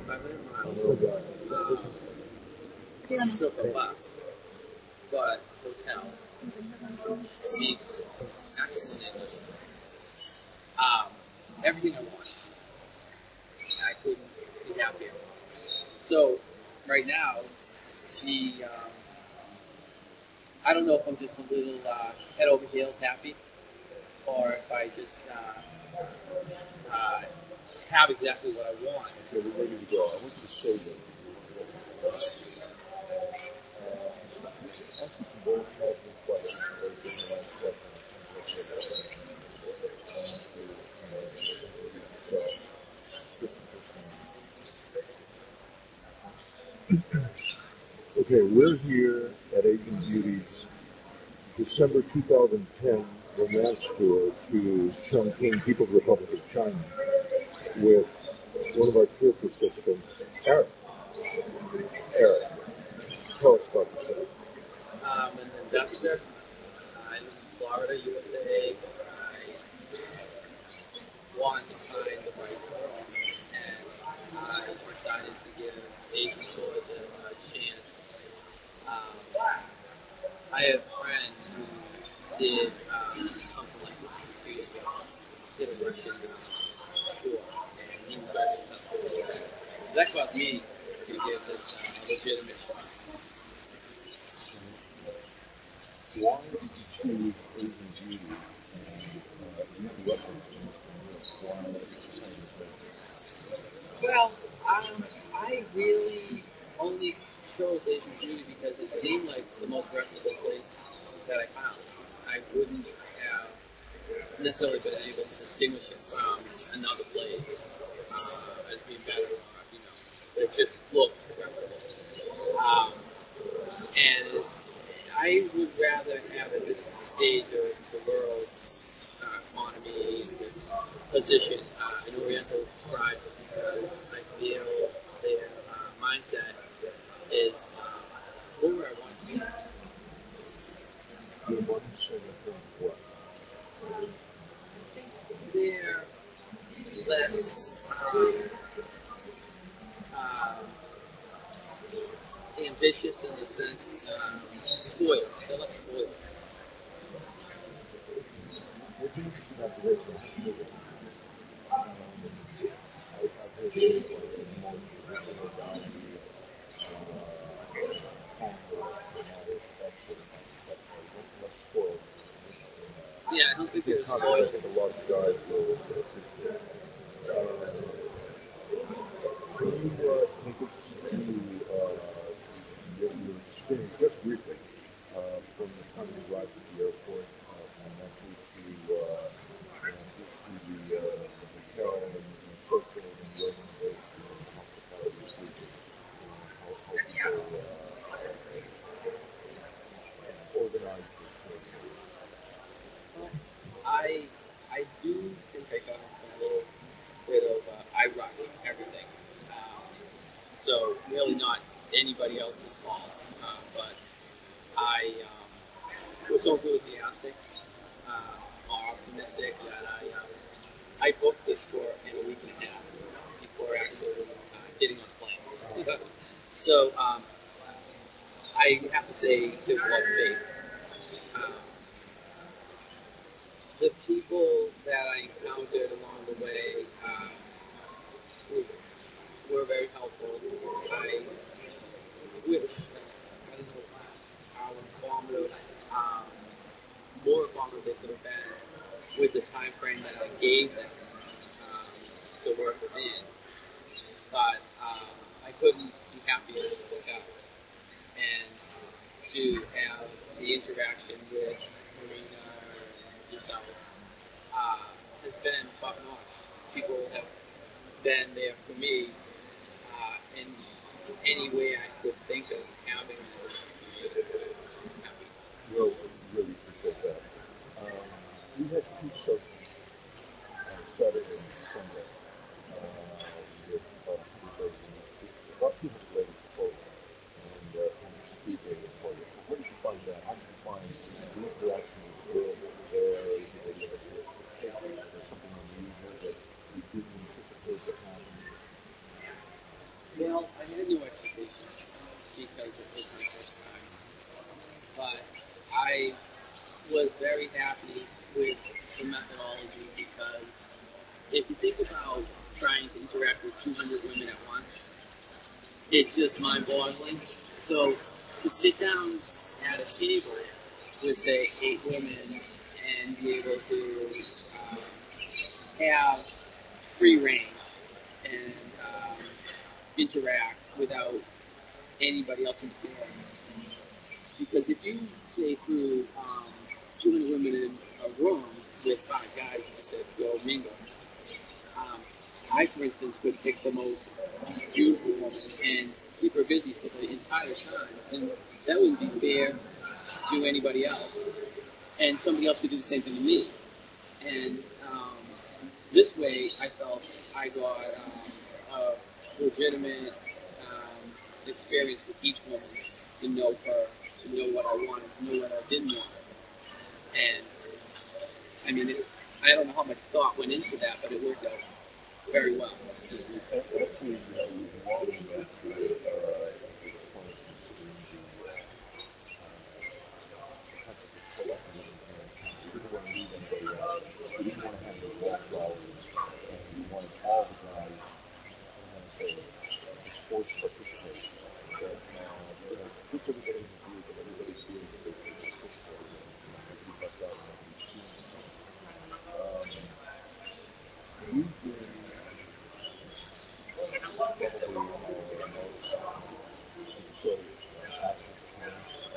500 miles. Took a bus, but hotel speaks excellent English. Everything I want. I couldn't be happier. So right now, she. I don't know if I'm just a little head over heels happy, or if I just have exactly what I want. Okay, we're ready to go. I want you to say that. Ask you some very casual questions. Very generalized questions. Okay, we're here at Asian Beauties, December 2010 romance tour to Chongqing, People's Republic of China, with one of our tour participants, Eric. Eric, tell us about yourself. I'm an investor. I live in Florida, USA. I want to find the right girl, and I decided to give Asian tours a chance. I have a friend who did something like this a few years ago. Did a Russian tour, and he was very successful. So that caused me to give this legitimate shot. Why did you choose Asian Beauty and use the reference in this? Well, I really only chose Asian Beauty because it seemed like the most reputable place that I found. I wouldn't have necessarily been able to distinguish it from another place as being better, or, you know, but it just looked reputable. And I would rather have at this stage of the world's economy and just position an Oriental bride because I feel their mindset is where I want to be. Your mindset of what? I think they're less ambitious in the sense spoiled. They're less spoiled. What's an interesting observation? I've heard it more traditional value, less spoiled. Yeah, I don't think they're I spoiled. think a lot of guys will appreciate. Can you take us through your experience, just briefly, from the time you arrived at the airport, from Memphis to the hotel and so forth, and the organization and hospitality services, how people organize this. I do think I got a little bit of I rush everything. So really not anybody else's fault, but I was so enthusiastic or optimistic that I booked this tour in a week and a half before actually getting on a plane. So I have to say there's a lot of faith. The people that I encountered along the way were very helpful. I wish I don't know how informative, more informative they could have been with the time frame that I gave them to work within. But I couldn't be happier with the hotel. And to have the interaction with Marina or yourself has been top notch. People have been there for me in any way I could think of having them. Well, we really appreciate that. We had two sessions on Saturday and Sunday with about 200 ladies total, and Tuesday with Florida. So where did you find that? How did you find the interaction with the girls over there? Did they live at your expectations? Was there something unusual that you didn't anticipate that happened? Well, I had no expectations because it was my first time, but I was very happy with the methodology because if you think about trying to interact with 200 women at once, it's just mind-boggling. So to sit down at a table with, say, 8 women and be able to um, have free reign and interact without anybody else interfering. Because if you say through 200 women in a room with 5 guys and you said go mingle, um, I, for instance, could pick the most beautiful woman and keep her busy for the entire time, and that wouldn't be fair to anybody else. And somebody else could do the same thing to me. And this way, I felt I got a legitimate experience with each woman to know her, to know what I wanted, to know what I didn't want. And I mean, I don't know how much thought went into that, but it worked out very well. Actually, involved in that you didn't want to leave anybody out. You didn't want to have the wallflowers, and you wanted all the guys to force participation. That puts everybody in the group, and everybody feels that they can participate. And you left out one of these students. You've been probably our most so active parents.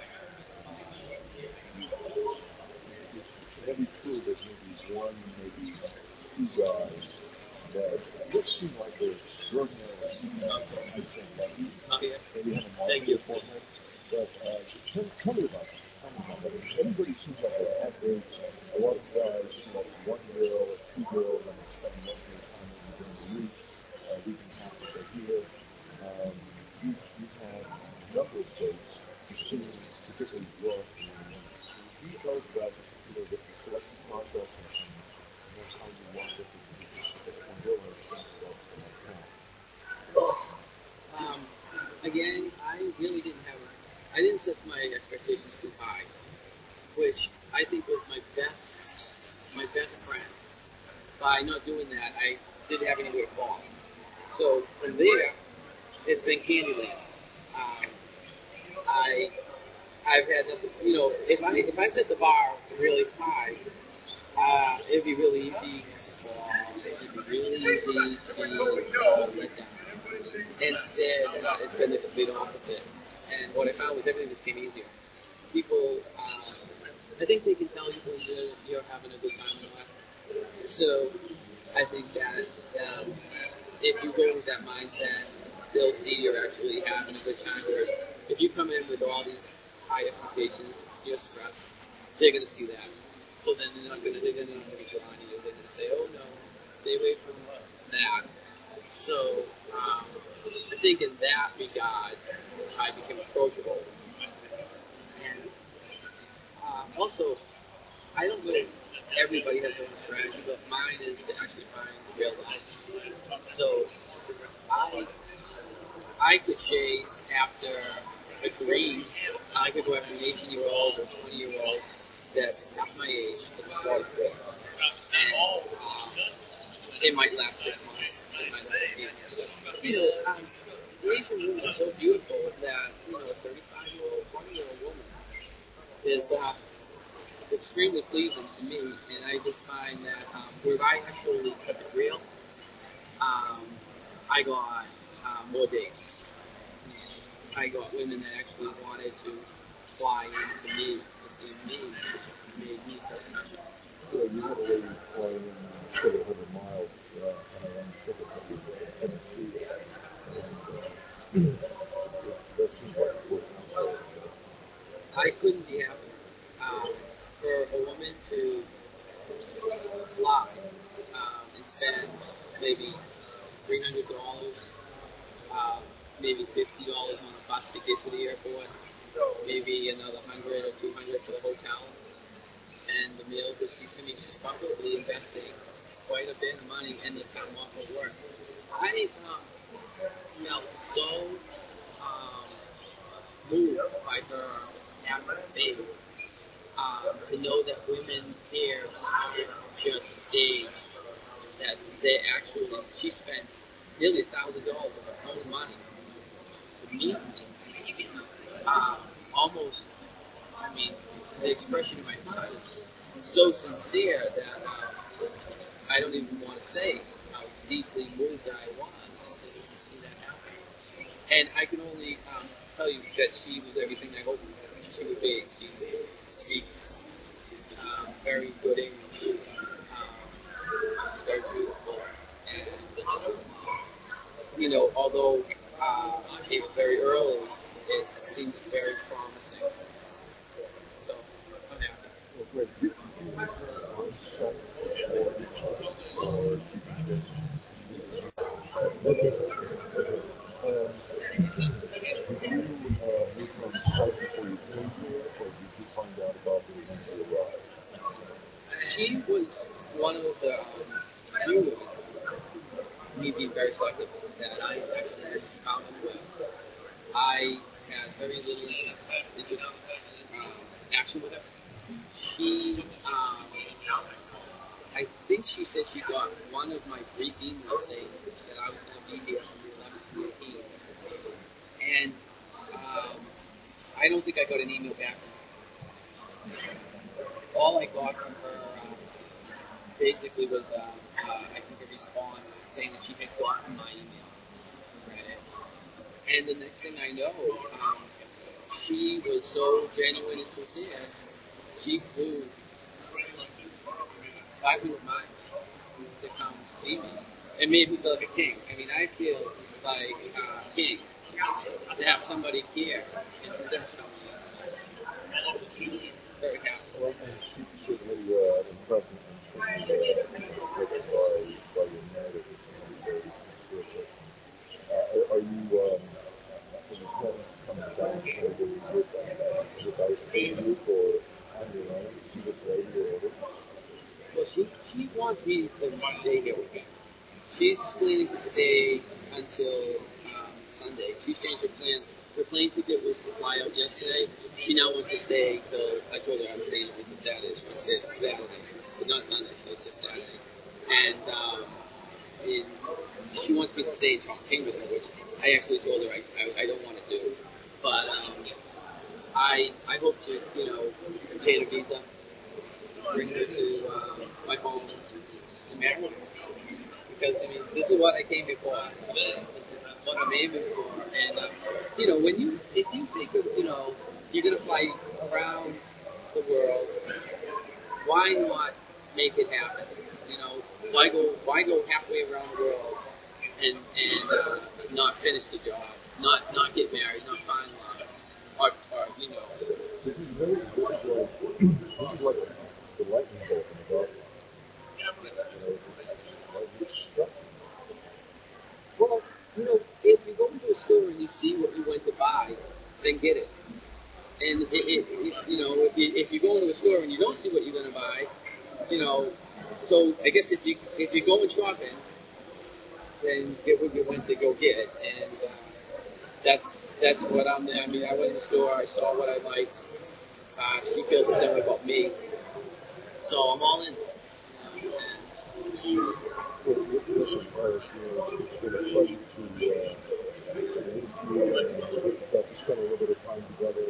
It's very true that maybe one, maybe 2 guys that just seem like they're extraordinarily lucky. Oh, yeah. Maybe have a mark Thank you. for them. But tell me about that. Tell me about that. Everybody seems like they're average. A lot of guys, 1 girl or 2 girls, and they spend most of their time maybe during the week, week and a half that they're here. You've had a number of dates who seem particularly drawn to you. Can you tell us about the selection process and how you want it to go and things like that? Again, I really didn't have. I didn't set my expectations too high, which I think was my best friend. By not doing that, I didn't have anywhere to fall. So from there, it's been Candyland. Um, I've had nothing. If I set the bar really high, it'd be really easy to fall. It'd be really easy to be let down. Instead, it's been the complete opposite. And what I found was everything just came easier. People, I think they can tell you when you're having a good time or not. So I think that if you go with that mindset, they'll see you're actually having a good time. Whereas if you come in with all these high expectations, you're stressed, they're going to see that. So then they're not going to be drawn to you. They're going to say, oh no, stay away from that. So I think in that regard, I became approachable. And also, I don't know if everybody has their own strategy, but mine is to actually find real life. So I could chase after a dream. I could go after an 18-year-old or 20-year-old that's half my age, that's 44. And it might last 6 months. It might last 8 months. The Asian woman is so beautiful that, a 35-year-old, 40-year-old woman is extremely pleasing to me. And I just find that where I actually kept it real, I got more dates. I got women that actually wanted to fly in to me, to see me, which made me feel special. You had a lady flying in 700 miles on her own ticket to Tennessee. And that seems like it worked out. I couldn't be happier. For a woman to fly and spend maybe $300, maybe $50 on a bus to get to the airport, maybe another $100 or $200 for the hotel, and the meals that she's probably investing quite a bit of money and the time off of work. I felt so um, moved by her having faith, to know that women here aren't just staged, that they actually, she spent nearly $1,000 of her own money to meet me. Almost, I mean, the expression in my heart is so sincere that I don't even want to say how deeply moved I was to see that happen. And I can only tell you that she was everything I hoped she would be. She speaks very good English. She's very beautiful. And, although it's very early, it seems very promising. So, I'm happy. Well, great. Did you meet her on site or did you just okay. Did you meet her on site before you came here, or did you find out about her when you arrived? She was one of the few women, me being very selective, that I actually found with. I had very little action with her. She, I think she said she got one of my brief emails saying that I was going to be here from the 11th to the 18th. And I don't think I got an email back from her. All I got from her basically was, I think, a response saying that she had gotten my email, read it. And the next thing I know, she was so genuine and sincere. She flew 500 miles to come see me. It made me feel like a king. I mean, I feel like a king to have somebody here and to that company. Very happy. Well, and she certainly impressed me by your narrative. It's very sincere. Are you coming down with a group or on your own to see this lady or whatever? Well, she wants me to stay here with her. She's planning to stay until Sunday. She's changed her plans. Her plane ticket was to fly out yesterday. She now wants to stay till, I told her I'm staying until Saturday. She wants to stay till Saturday. So not Sunday, so just Saturday. And she wants me to stay in Chongqing with her, which I actually told her I don't want to do. But I hope to, obtain a visa, bring her to my home in Maryland. Because, I mean, this is what I came here for. This is what I'm aiming for. And, if you think of, you're going to fly around the world, why not make it happen? Why go halfway around the world and not finish the job, not get married, not find love, or This is like the lightning bolt in the dark. It's struck. Well, if you go into a store and you see what you went to buy, then get it. And if you go into a store and you don't see what you're going to buy, so I guess if you're going shopping, then get what you went to go get, and that's what I'm there. I mean, I went in the store, I saw what I liked. She feels the same way about me, so I'm all in. Well, listen, it's been a pleasure to meet you, and we got to spend a little bit of time together.